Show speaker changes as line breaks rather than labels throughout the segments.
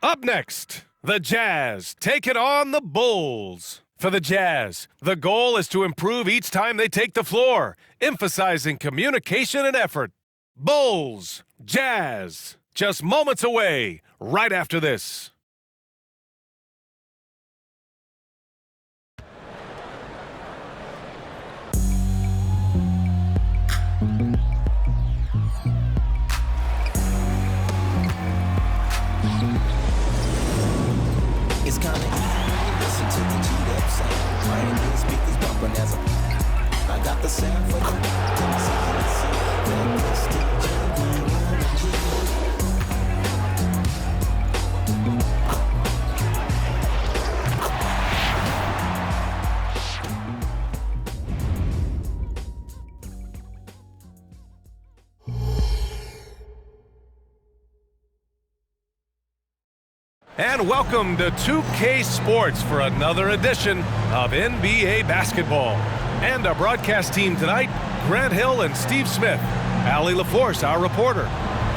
Up next, the Jazz taking on the Bulls. For the Jazz, the goal is to improve each time they take the floor, emphasizing communication and effort. Bulls, Jazz, just moments away, right after this.
It's kinda easy, listen to the G-Dep sound. My Indian speakers bumping as I got the sound for you.
And welcome to 2K Sports for another edition of NBA basketball. And our broadcast team tonight, Grant Hill and Steve Smith. Allie LaForce, our reporter.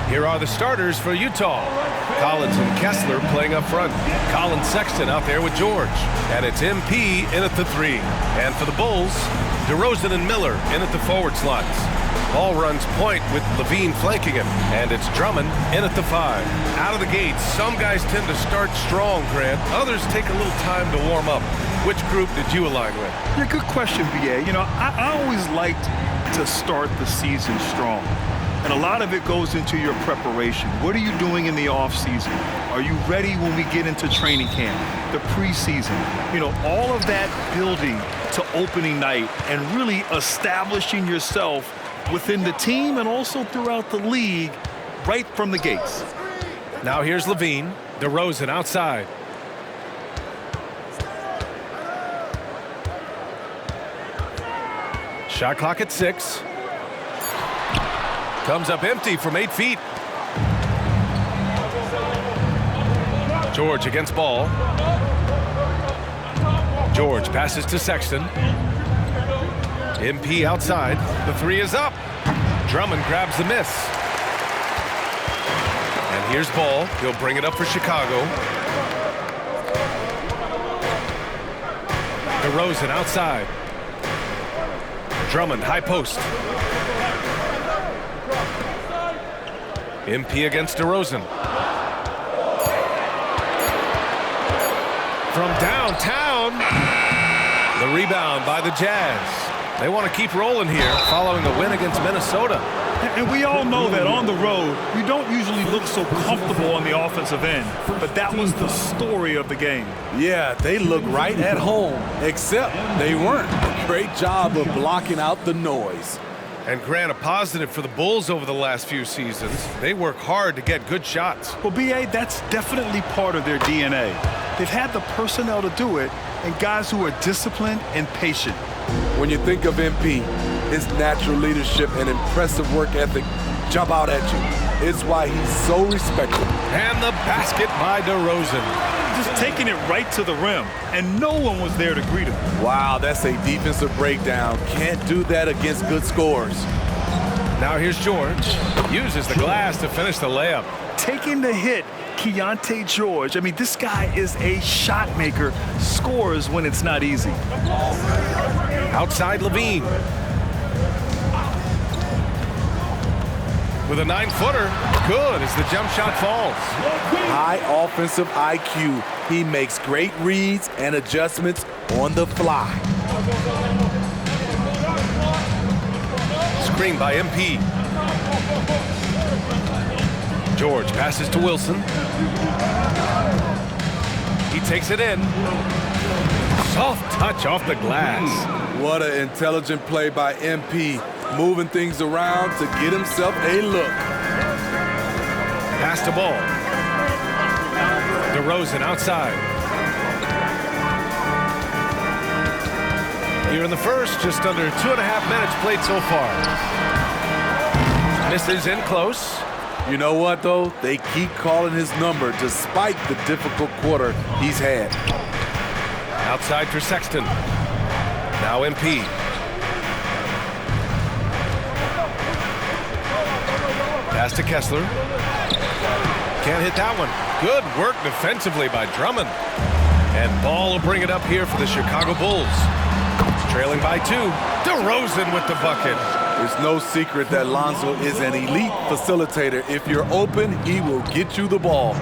Here are the starters for Utah. Collins and Kessler playing up front. Colin Sexton out there with George. And it's MP in at the 3. And for the Bulls, DeRozan and Miller in at the forward slots. Ball runs point with Levine flanking him, and it's Drummond in at the 5. Out of the gate, some guys tend to start strong, Grant. Others take a little time to warm up. Which group did you align with?
Yeah, good question, BA. You know, I always liked to start the season strong. And a lot of it goes into your preparation. What are you doing in the offseason? Are you ready when we get into training camp, the preseason? You know, all of that building to opening night and really establishing yourself within the team and also throughout the league right from the gates.
Now here's Levine. DeRozan outside. Shot clock at 6. Comes up empty from 8 feet. George against ball. George passes to Sexton. MP outside. The 3 is up. Drummond grabs the miss. And here's Ball. He'll bring it up for Chicago. DeRozan outside. Drummond high post. MP against DeRozan. From downtown. The rebound by the Jazz. They want to keep rolling here following a win against Minnesota.
And we all know that on the road, you don't usually look so comfortable on the offensive end. But that was the story of the game.
Yeah, they look right at home, except they weren't. Great job of blocking out the noise.
And Grant, a positive for the Bulls over the last few seasons. They work hard to get good shots.
Well, BA, that's definitely part of their DNA. They've had the personnel to do it and guys who are disciplined and patient.
When you think of MP, his natural leadership and impressive work ethic jump out at you. It's why he's so respected.
And the basket by DeRozan.
Just taking it right to the rim, and no one was there to greet him.
Wow, that's a defensive breakdown. Can't do that against good scores.
Now here's George. Uses the glass to finish the layup.
Taking the hit, Keontae George. I mean, this guy is a shot maker, scores when it's not easy.
Outside Levine. With a 9-footer, good as the jump shot falls.
High offensive IQ. He makes great reads and adjustments on the fly.
Screen by MP. George passes to Wilson. He takes it in. Soft touch off the glass.
What an intelligent play by MP. Moving things around to get himself a look.
Pass to Ball. DeRozan outside. Here in the first, just under 2.5 minutes played so far. Misses in close.
You know what, though? They keep calling his number despite the difficult quarter he's had.
Outside for Sexton. Now MP. Pass to Kessler. Can't hit that one. Good work defensively by Drummond. And Ball will bring it up here for the Chicago Bulls. Trailing by 2. DeRozan with the bucket.
It's no secret that Lonzo is an elite facilitator. If you're open, he will get you the ball.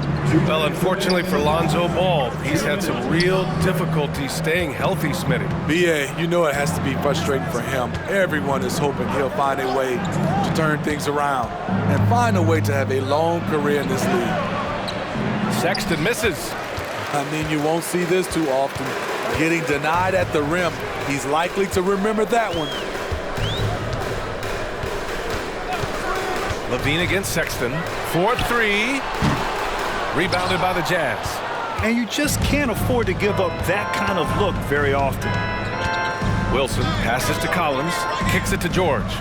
Well, unfortunately for Lonzo Ball, he's had some real difficulty staying healthy, Smitty.
BA, you know it has to be frustrating for him. Everyone is hoping he'll find a way to turn things around and find a way to have a long career in this league.
Sexton misses.
I mean, you won't see this too often. Getting denied at the rim. He's likely to remember that one.
Levine against Sexton. 4-3. Rebounded by the Jazz.
And you just can't afford to give up that kind of look very often.
Wilson passes to Collins. Kicks it to George.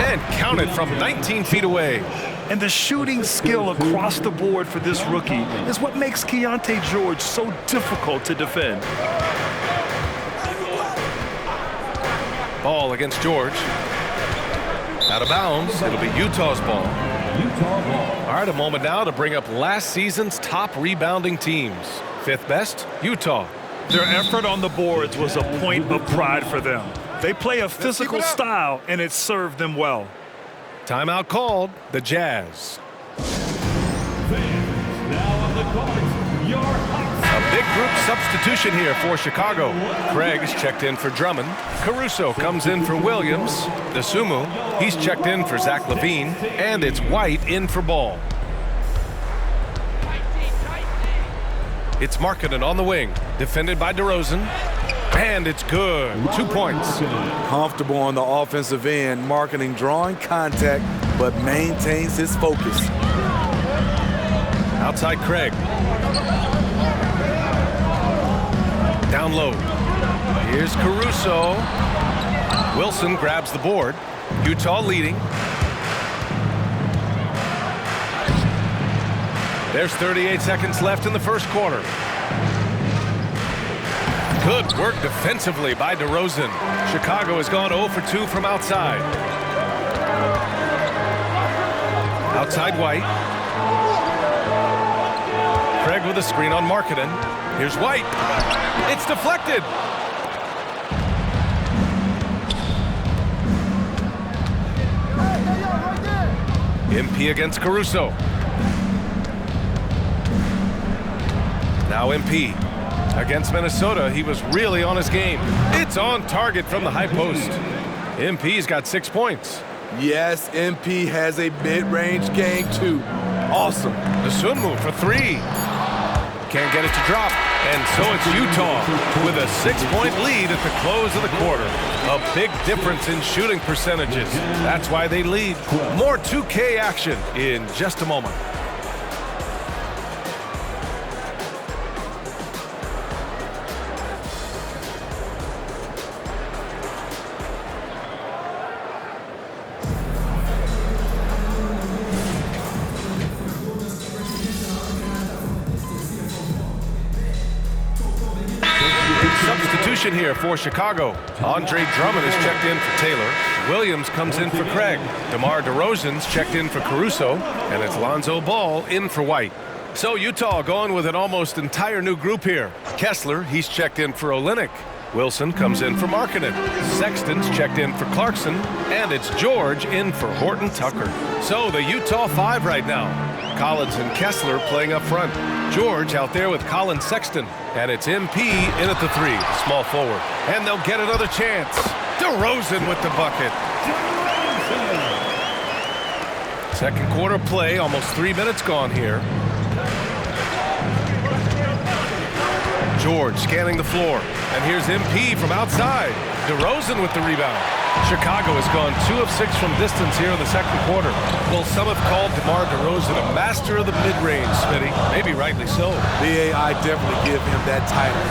And counted from 19 feet away.
And the shooting skill across the board for this rookie is what makes Keontae George so difficult to defend.
Ball against George. Out of bounds. It'll be Utah's ball. All right, a moment now to bring up last season's top rebounding teams. 5th best, Utah.
Their effort on the boards was a point of pride for them. They play a physical style, and it served them well.
Timeout called, the Jazz. A big group substitution here for Chicago. Craig's checked in for Drummond. Caruso comes in for Williams. Dosunmu, he's checked in for Zach LaVine. And it's White in for Ball. It's Markkanen on the wing. Defended by DeRozan. And it's good. 2 points.
Comfortable on the offensive end. Markkanen drawing contact, but maintains his focus.
Outside Craig. Down low. Here's Caruso. Wilson grabs the board. Utah leading. There's 38 seconds left in the first quarter. Good work defensively by DeRozan. Chicago has gone 0 for 2 from outside. Outside White. Craig with a screen on Markkanen. Here's White. It's deflected. MP against Caruso. Now MP. Against Minnesota, he was really on his game. It's on target from the high post. MP's got 6 points.
Yes, MP has a mid-range game too. Awesome.
Dosunmu for 3. Can't get it to drop. And so it's Utah with a 6-point lead at the close of the quarter. A big difference in shooting percentages. That's why they lead. More 2K action in just a moment. Substitution here for Chicago. Andre Drummond is checked in for Taylor. Williams comes in for Craig. DeMar DeRozan's checked in for Caruso. And it's Lonzo Ball in for White. So Utah going with an almost entire new group here. Kessler, he's checked in for Olynyk. Wilson comes in for Markkanen. Sexton's checked in for Clarkson. And it's George in for Horton Tucker. So the Utah 5 right now. Collins and Kessler playing up front. George out there with Colin Sexton. And it's MP in at the 3, small forward. And they'll get another chance. DeRozan with the bucket. Second quarter play, almost 3 minutes gone here. George scanning the floor. And here's MP from outside. DeRozan with the rebound. Chicago has gone 2 of 6 from distance here in the second quarter. Well, some have called DeMar DeRozan a master of the mid-range, Smitty. Maybe rightly so.
BA, I definitely give him that title.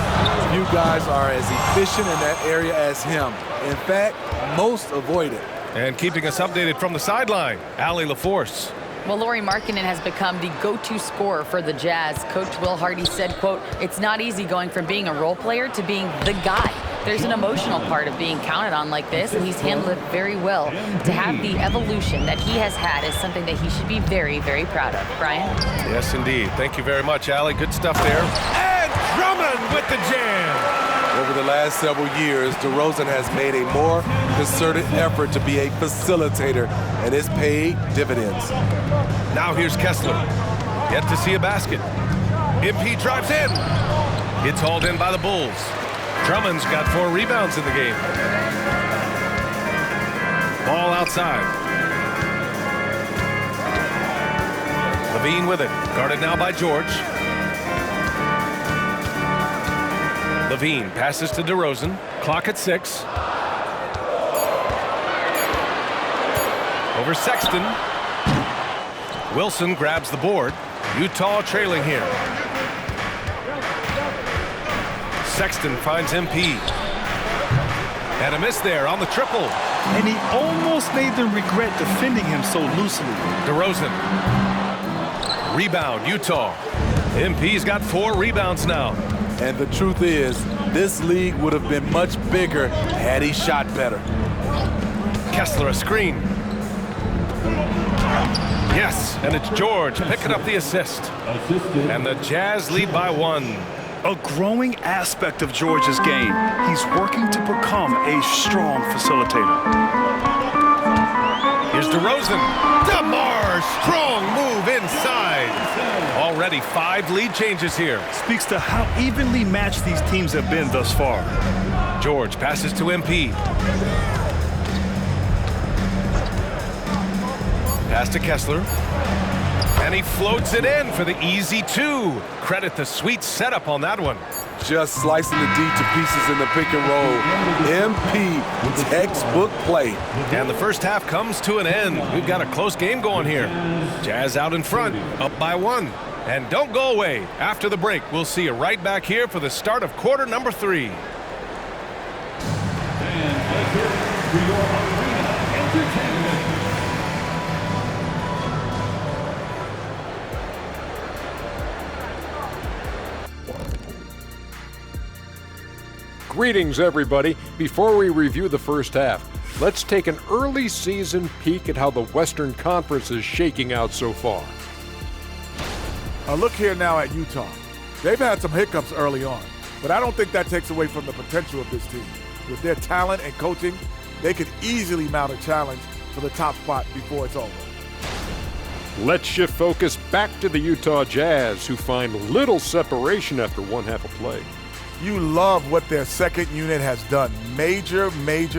You guys are as efficient in that area as him. In fact, most avoid it.
And keeping us updated from the sideline, Allie LaForce.
Well, Lauri Markkanen has become the go-to scorer for the Jazz. Coach Will Hardy said, quote, "It's not easy going from being a role player to being the guy." there's an emotional part of being counted on like this, and he's handled it very well. To have the evolution that he has had is something that he should be very, very proud of. Brian?
Yes, indeed. Thank you very much, Allie. Good stuff there. And Drummond with the jam.
Over the last several years, DeRozan has made a more concerted effort to be a facilitator, and it's paid dividends.
Now here's Kessler. Yet to see a basket. MP drives in. It's hauled in by the Bulls. Drummond's got 4 rebounds in the game. Ball outside. Levine with it. Guarded now by George. Levine passes to DeRozan. Clock at 6. Over Sexton. Wilson grabs the board. Utah trailing here. Sexton finds MP. And a miss there on the triple.
And he almost made them regret defending him so loosely.
DeRozan. Rebound, Utah. MP's got 4 rebounds now.
And the truth is, this league would have been much bigger had he shot better.
Kessler a screen. Yes, and it's George picking up the assist. And the Jazz lead by 1.
A growing aspect of George's game. He's working to become a strong facilitator.
Here's DeRozan. DeMar, strong move inside. Already 5 lead changes here.
Speaks to how evenly matched these teams have been thus far.
George passes to MP. Pass to Kessler. And he floats it in for the easy 2. Credit the sweet setup on that one.
Just slicing the D to pieces in the pick and roll. MP, textbook play.
And the first half comes to an end. We've got a close game going here. Jazz out in front, up by 1. And don't go away. After the break, we'll see you right back here for the start of quarter number 3.
Greetings, everybody. Before we review the first half, let's take an early season peek at how the Western Conference is shaking out so far.
Look here now at Utah. They've had some hiccups early on, but I don't think that takes away from the potential of this team. With their talent and coaching, they could easily mount a challenge for the top spot before it's over.
Let's shift focus back to the Utah Jazz, who find little separation after 1 half of play.
You love what their second unit has done. Major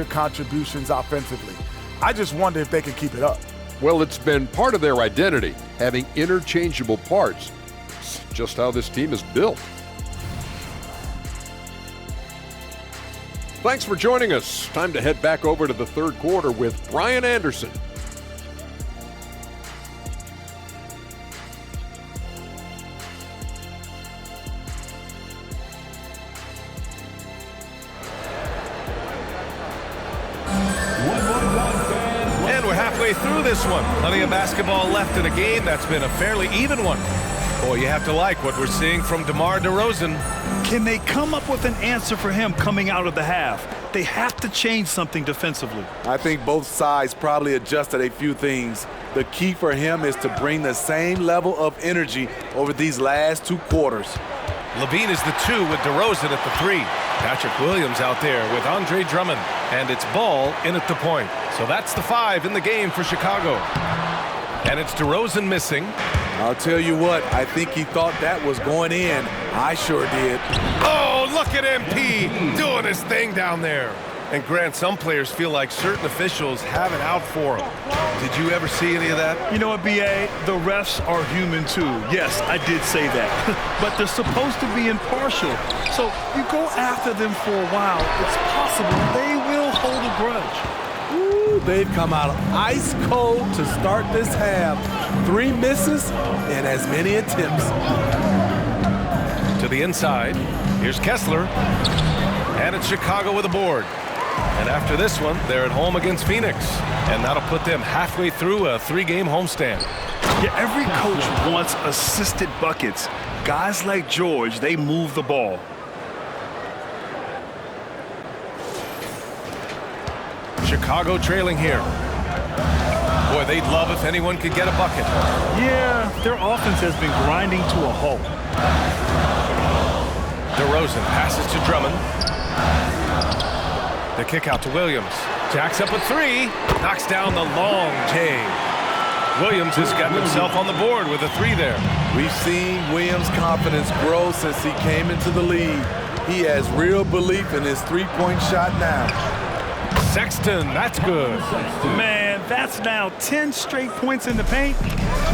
contributions offensively. I just wonder if they can keep it up.
Well, it's been part of their identity, having interchangeable parts. It's just how this team is built. Thanks for joining us. Time to head back over to the third quarter with Brian Anderson.
Through this one. Plenty of basketball left in a game that's been a fairly even one. Boy, you have to like what we're seeing from DeMar DeRozan.
Can they come up with an answer for him coming out of the half? They have to change something defensively.
I think both sides probably adjusted a few things. The key for him is to bring the same level of energy over these last 2 quarters.
Levine is the 2 with DeRozan at the 3. Patrick Williams out there with Andre Drummond. And it's Ball in at the point. So that's the 5 in the game for Chicago. And it's DeRozan missing.
I'll tell you what, I think he thought that was going in. I sure did.
Oh, look at MP doing his thing down there. And Grant, some players feel like certain officials have it out for them. Did you ever see any of that?
You know what, B.A.? The refs are human too. Yes, I did say that. But they're supposed to be impartial. So you go after them for a while, it's possible they will hold a grudge.
Ooh, they've come out ice cold to start this half. 3 misses and as many attempts.
To the inside. Here's Kessler. And it's Chicago with a board. And after this one, they're at home against Phoenix. And that'll put them halfway through a 3-game homestand.
Yeah, every coach wants assisted buckets. Guys like George, they move the ball.
Chicago trailing here. Boy, they'd love if anyone could get a bucket.
Yeah, their offense has been grinding to a halt.
DeRozan passes to Drummond. The kick out to Williams. Jacks up a three. Knocks down the long J. Williams has gotten himself on the board with a three there.
We've seen Williams' confidence grow since he came into the league. He has real belief in his three-point shot now.
Sexton, that's good.
Man, that's now 10 straight points in the paint.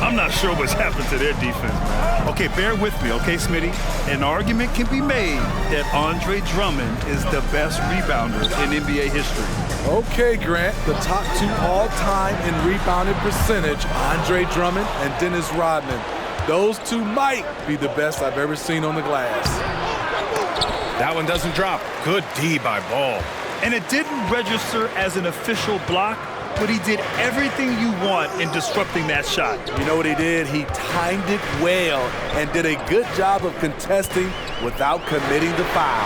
I'm not sure what's happened to their defense, man. Okay, bear with me, okay, Smitty? An argument can be made that Andre Drummond is the best rebounder in NBA history.
Okay, Grant, the top two all-time in rebounding percentage, Andre Drummond and Dennis Rodman. Those two might be the best I've ever seen on the glass.
That one doesn't drop. Good D by Ball.
And it didn't register as an official block, but he did everything you want in disrupting that shot.
You know what he did? He timed it well and did a good job of contesting without committing the foul.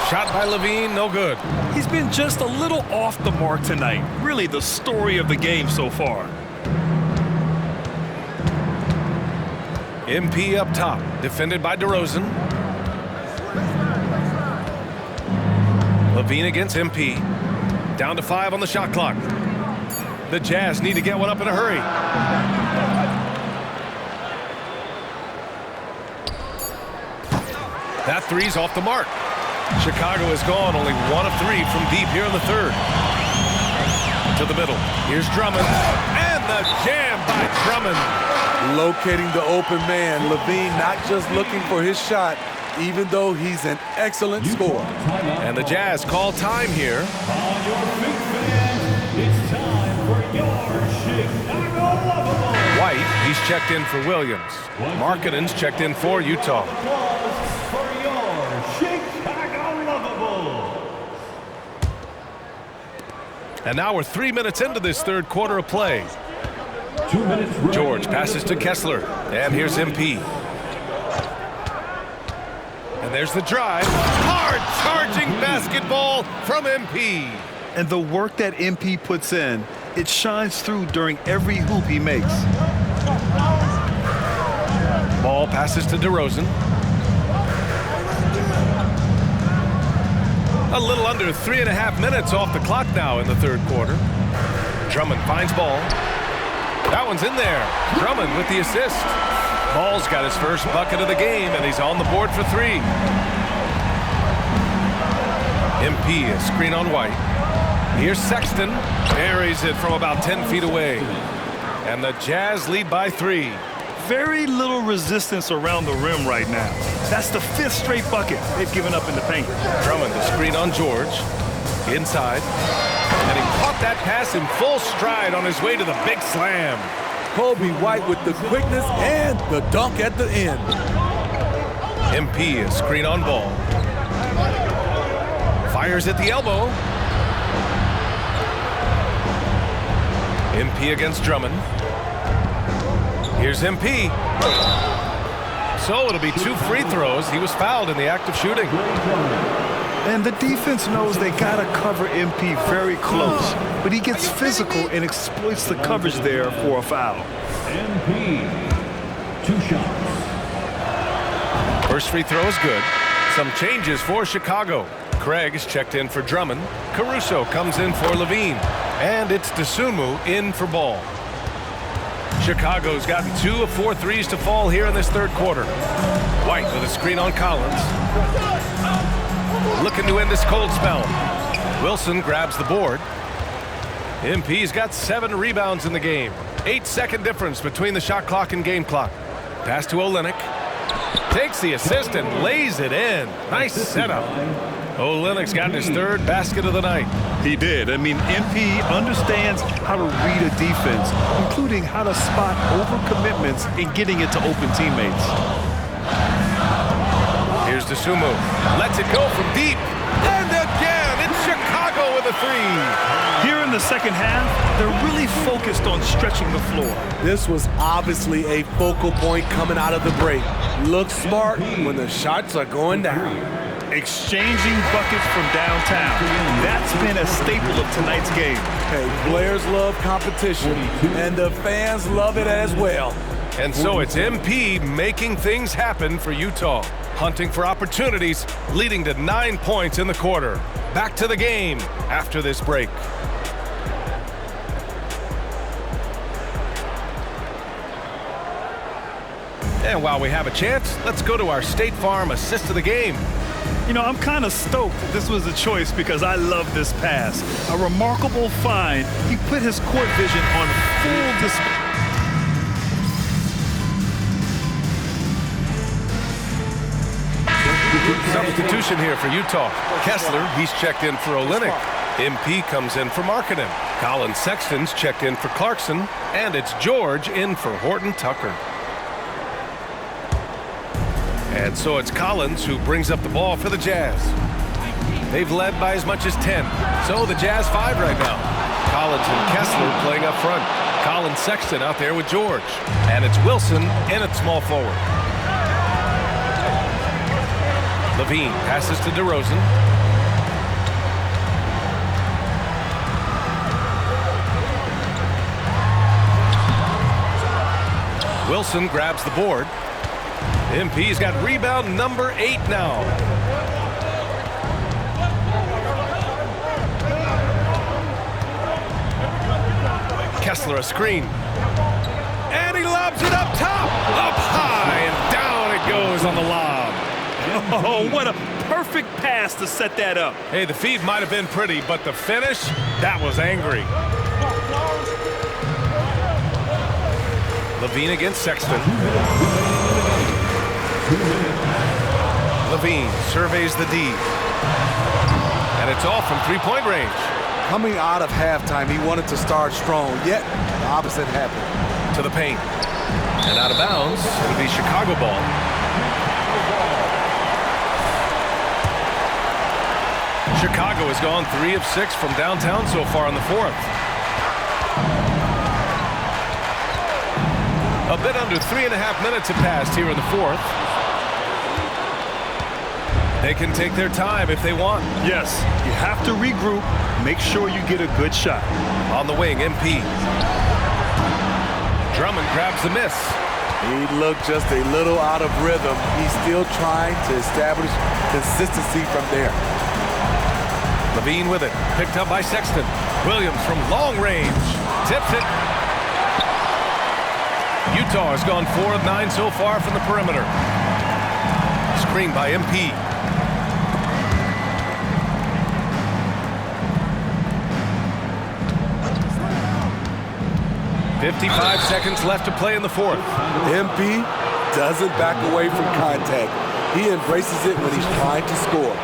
Shot by Levine, no good.
He's been just a little off the mark tonight. Really the story of the game so far.
MP up top, defended by DeRozan. Levine against MP. Down to 5 on the shot clock. The Jazz need to get one up in a hurry. That three's off the mark. Chicago has gone only 1 of 3 from deep here in the third. To the middle. Here's Drummond. And the jam by Drummond.
Locating the open man. Levine not just looking for his shot, even though he's an excellent scorer.
And the Jazz call time here.
On your feet, fans, it's time for your Chicago Lovable.
White, he's checked in for Williams. Markkanen's checked in for Utah.
Applause for your Chicago Lovable.
And now we're 3 minutes into this third quarter of play.
2 minutes.
George passes to Kessler. And here's MP. And there's the drive. Hard charging basketball from MP.
And the work that MP puts in, it shines through during every hoop he makes.
Ball passes to DeRozan. A little under 3.5 minutes off the clock now in the third quarter. Drummond finds Ball. That one's in there. Drummond with the assist. Ball's got his first bucket of the game, and he's on the board for 3. MP, a screen on White. Here's Sexton. Buries it from about 10 feet away. And the Jazz lead by 3.
Very little resistance around the rim right now. That's the 5th straight bucket they've given up in the paint.
Drummond, the screen on George. Inside. And he caught that pass in full stride on his way to the big slam.
Kobe White with the quickness and the dunk at the end.
MP, a screen on Ball. Fires at the elbow. MP against Drummond. Here's MP. So it'll be 2 free throws. He was fouled in the act of shooting.
And the defense knows they gotta cover MP very close, but he gets physical and exploits the coverage there for a foul.
MP, 2 shots.
First free throw is good. Some changes for Chicago. Craig is checked in for Drummond. Caruso comes in for Levine. And it's Dosunmu in for Ball. Chicago's gotten 2 of 4 threes to fall here in this third quarter. White with a screen on Collins. Looking to end this cold spell. Wilson grabs the board. MP's got 7 rebounds in the game. 8-second difference between the shot clock and game clock. Pass to Olynyk. Takes the assist and lays it in. Nice setup. Olynyk's gotten his 3rd basket of the night.
He did. I mean, MP understands how to read a defense, including how to spot overcommitments and getting it to open teammates.
Here's Dosunmu. Lets it go from deep. And again, it's Chicago with a 3.
Here in the second half, they're really focused on stretching the floor.
This was obviously a focal point coming out of the break. Look smart when the shots are going down.
exchanging buckets from downtown. That's been a staple of tonight's game.
Hey, players love competition, and the fans love it as well.
And so it's MP making things happen for Utah, hunting for opportunities, leading to 9 points in the quarter. Back to the game after this break. And while we have a chance, let's go to our State Farm assist of the game.
You know, I'm kind of stoked that this was a choice because I love this pass. A remarkable find. He put his court vision on full display.
Substitution here for Utah. Kessler, he's checked in for Olynyk. MP comes in for Markkanen. Colin Sexton's checked in for Clarkson. And it's George in for Horton Tucker. And so it's Collins who brings up the ball for the Jazz. They've led by as much as 10. So the Jazz 5 right now. Collins and Kessler playing up front. Colin Sexton out there with George. And it's Wilson in at small forward. Levine passes to DeRozan. Wilson grabs the board. MP's got rebound number 8 now. Kessler a screen. And he lobs it up top. Up high and down it goes on the lob.
Oh, what a perfect pass to set that up.
Hey, the feed might have been pretty, but the finish, that was angry. Levine against Sexton. Levine surveys the D. And it's off from three-point range.
Coming out of halftime, he wanted to start strong, yet the opposite happened.
To the paint. And out of bounds, it'll be Chicago ball. Chicago has gone 3 of 6 from downtown so far in the fourth. A bit under 3.5 minutes have passed here in the fourth. They can take their time if they want.
Yes, you have to regroup. Make sure you get a good shot.
On the wing, MP. Drummond grabs the miss.
He looked just a little out of rhythm. He's still trying to establish consistency from there.
Levine with it. Picked up by Sexton. Williams from long range. Tips it. Utah has gone 4 of 9 so far from the perimeter. Screen by MP. .55 seconds left to play in the fourth.
MP doesn't back away from contact. He embraces it when he's trying to score.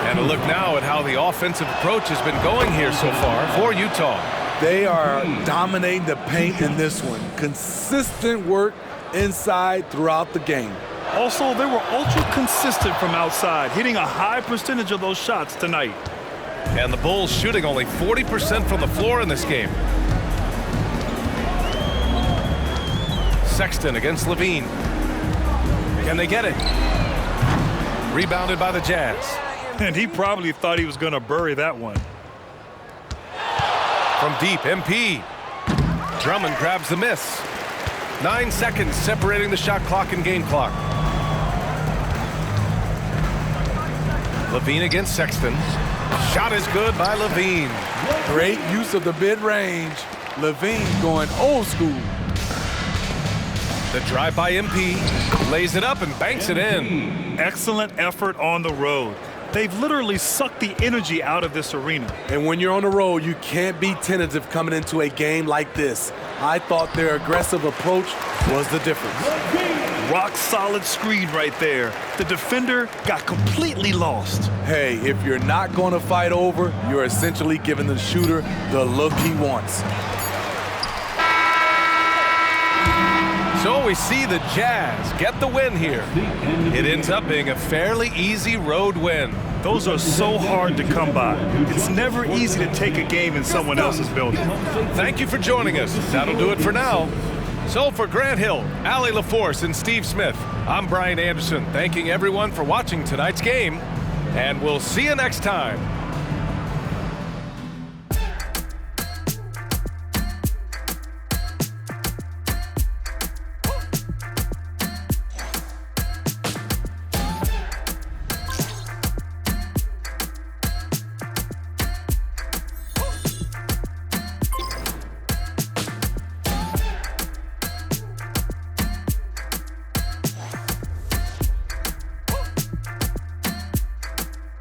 And a look now at how the offensive approach has been going here so far for Utah.
They are dominating the paint in this one. Consistent work inside throughout the game.
Also, they were ultra consistent from outside, hitting a high percentage of those shots tonight.
And the Bulls shooting only 40% from the floor in this game. Sexton against Levine. Can they get it? Rebounded by the Jazz.
And he probably thought he was going to bury that one.
From deep, MP. Drummond grabs the miss. 9 seconds separating the shot clock and game clock. Levine against Sexton. Shot is good by Levine.
Great use of the mid-range. Levine going old school.
The drive by MP. Lays it up and banks it in.
Excellent effort on the road. They've literally sucked the energy out of this arena.
And when you're on the road, you can't be tentative coming into a game like this. I thought their aggressive approach was the difference.
Rock solid screen right there. The defender got completely lost.
Hey, if you're not going to fight over, you're essentially giving the shooter the look he wants.
So we see the Jazz get the win here. It ends up being a fairly easy road win.
Those are so hard to come by. It's never easy to take a game in someone else's building.
Thank you for joining us. That'll do it for now. So for Grant Hill, Allie LaForce, and Steve Smith, I'm Brian Anderson, thanking everyone for watching tonight's game. And we'll see you next time